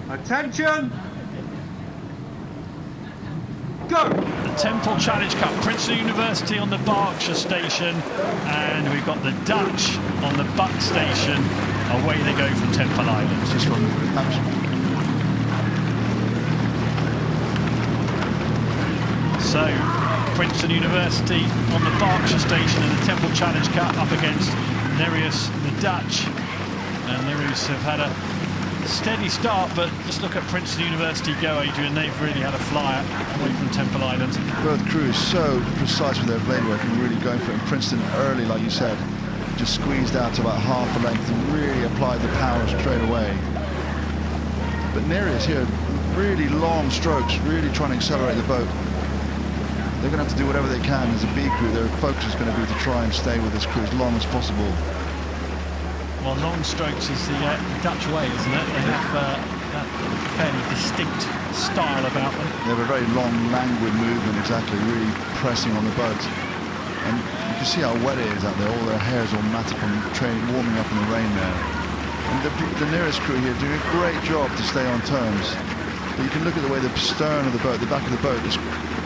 Attention! Go! The Temple Challenge Cup, Princeton University on the Berkshire station, and we've got the Dutch on the Buck station. Away they go from Temple Island. Just from So, Princeton University on the Berkshire station in the Temple Challenge Cup up against Nereus, the Dutch. And Nereus have had a steady start, but just look at Princeton University go, Adrian. They've really had a flyer away from Temple Island. Both crews so precise with their blade work and really going for it. And Princeton early, like you said, just squeezed out to about half a length and really applied the power straight away. But Nereus here, really long strokes, really trying to accelerate the boat. They're going to have to do whatever they can as a B crew. Their focus is going to be to try and stay with this crew as long as possible. Well, long strokes is the Dutch way, isn't it? They have that fairly distinct style about them. They have a very long, languid movement, exactly, really pressing on the boat. And you can see how wet it is out there. All their hair is all matted from warming up in the rain there. And the Nereus crew here doing a great job to stay on terms. But you can look at the way the stern of the boat, the back of the boat,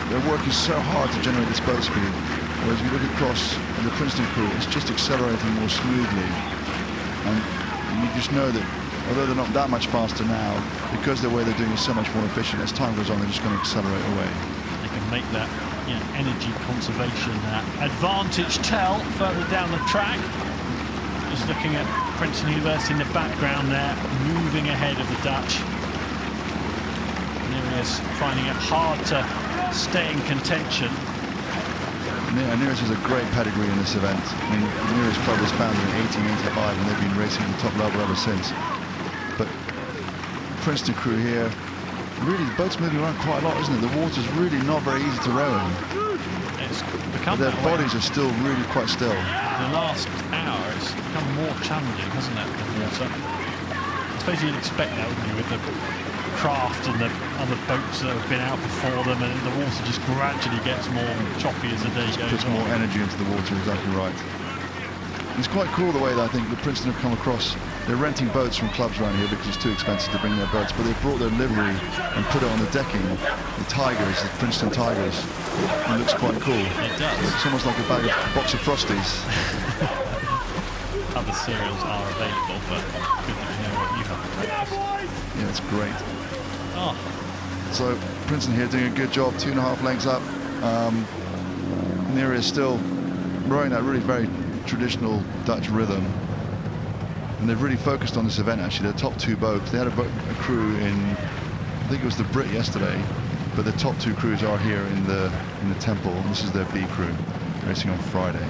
they're working so hard to generate this boat speed. Whereas if you look across at the Princeton crew, it's just accelerating more smoothly. And you just know that although they're not that much faster now, because the way they're doing is so much more efficient, as time goes on, they're just going to accelerate away. They can make that energy conservation advantage tell further down the track. Just looking at Princeton University in the background there, moving ahead of the Dutch. Nereus finding it hard to stay in contention. Nereus has a great pedigree in this event. I mean, the Nereus Club was founded in 1885 and they've been racing at the top level ever since. But Princeton crew here, really the boat's moving around quite a lot, isn't it? The water's really not very easy to row in. It's become but their bodies are still really quite still. The last hour it's become more challenging, hasn't it, the water? I suppose you'd expect that, wouldn't you, with the craft and the other boats that have been out before them, and the water just gradually gets more choppy as the day goes on. Puts more energy into the water, exactly right. It's quite cool the way that I think the Princeton have come across. They're renting boats from clubs around here because it's too expensive to bring their boats, but they've brought their livery and put it on the decking. The Tigers, the Princeton Tigers. It looks quite cool. It does. It's almost like a box of Frosties. Other cereals are available, but good that you know what you have for breakfast. Yeah, it's great. Oh. So Princeton here doing a good job, 2.5 lengths up. Nereus still rowing that really very traditional Dutch rhythm. And they've really focused on this event actually. Their top two boats, they had a crew in, I think it was the Brit yesterday, but the top two crews are here in the Temple. This is their B crew, racing on Friday.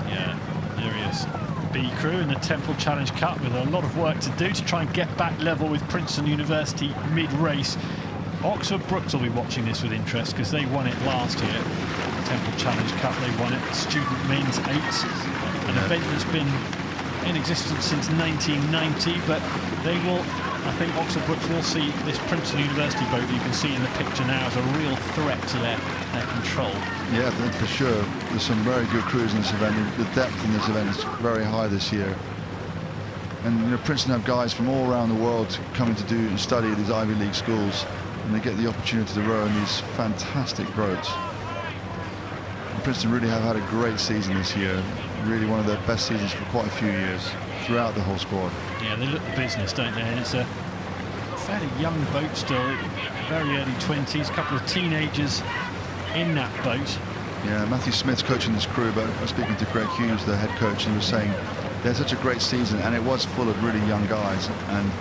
Yeah, Nereus B crew in the Temple Challenge Cup with a lot of work to do to try and get back level with Princeton University mid-race. Oxford Brookes will be watching this with interest because they won it last year. Temple Challenge Cup, they won it, student men's eights, an event that's been in existence since 1990, but they will, I think Oxford Brookes will see this Princeton University boat that you can see in the picture now as a real threat to their control. Yeah, for sure. There's some very good crews in this event. The depth in this event is very high this year. And you know, Princeton have guys from all around the world coming to do and study at these Ivy League schools, and they get the opportunity to row in these fantastic boats. And Princeton really have had a great season this year. Really one of their best seasons for quite a few years throughout the whole squad. Yeah, they look the business, don't they? And it's a fairly young boat still, very early 20s, a couple of teenagers in that boat. Yeah, Matthew Smith's coaching this crew, but I was speaking to Greg Hughes, the head coach, and he was saying they had such a great season and it was full of really young guys, and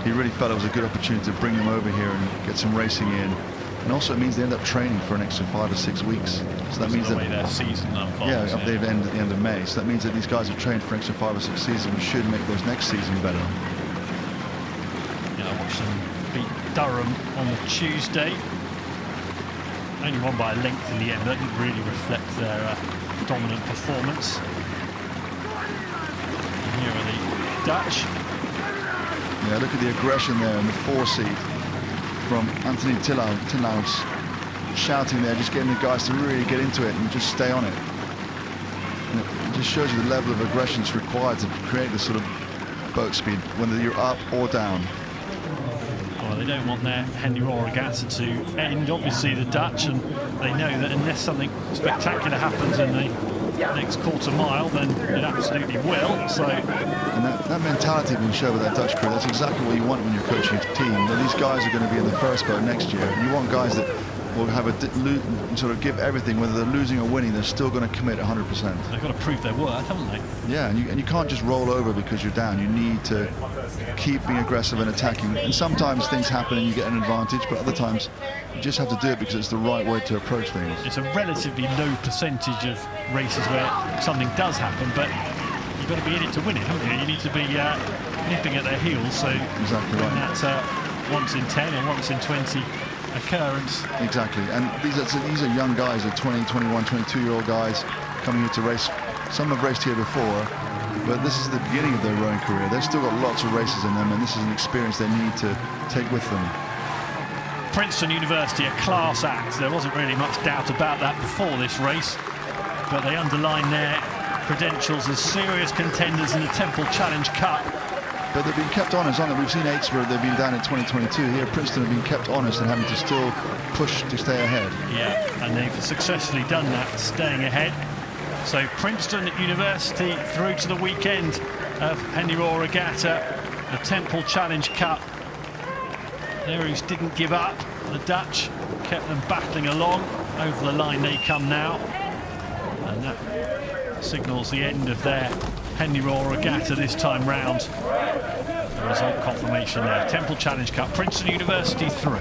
he really felt it was a good opportunity to bring them over here and get some racing in. And also it means they end up training for an extra 5 or 6 weeks. So that means the that way their season unfolds. Yeah, they end at the end of May. So that means that these guys have trained for an extra 5 or 6 seasons, which should make those next season better. Yeah, I watched them beat Durham on the Tuesday. Only won by a length in the end, but that didn't really reflect their dominant performance. And here are the Dutch. Yeah, look at the aggression there in the 4-seat from Anthony Tinlaus, shouting there, just getting the guys to really get into it and just stay on it. And it just shows you the level of aggression that's required to create this sort of boat speed, whether you're up or down. They don't want their Henley Royal Regatta to end. Obviously the Dutch, and they know that unless something spectacular happens in the next quarter mile, then it absolutely will. So, and that mentality being shown with that Dutch crew, that's exactly what you want when you're coaching a team. That these guys are going to be in the first boat next year. You want guys that will have sort of give everything, whether they're losing or winning, they're still going to commit 100%. They've got to prove their worth, haven't they? Yeah, and you can't just roll over because you're down. You need to keep being aggressive and attacking. And sometimes things happen and you get an advantage, but other times you just have to do it because it's the right way to approach things. It's a relatively low percentage of races where something does happen, but you've got to be in it to win it, haven't you? You need to be nipping at their heels. So exactly right. That once in 10 or once in 20 occurrence. Exactly, and these are young guys, they're 20, 21, 22-year-old guys coming here to race. Some have raced here before, but this is the beginning of their rowing career. They've still got lots of races in them, and this is an experience they need to take with them. Princeton University, a class act. There wasn't really much doubt about that before this race, but they underline their credentials as serious contenders in the Temple Challenge Cup. But they've been kept honest, aren't they? We've seen A.S.R, they've been down in 2022. Here, Princeton have been kept honest and having to still push to stay ahead. Yeah, and they've successfully done that, staying ahead. So Princeton University through to the weekend of Henley Royal Regatta, the Temple Challenge Cup. Nereus didn't give up. The Dutch kept them battling along. Over the line they come now. And that signals the end of their Henley Royal Regatta this time round. The result confirmation there. Temple Challenge Cup, Princeton University through.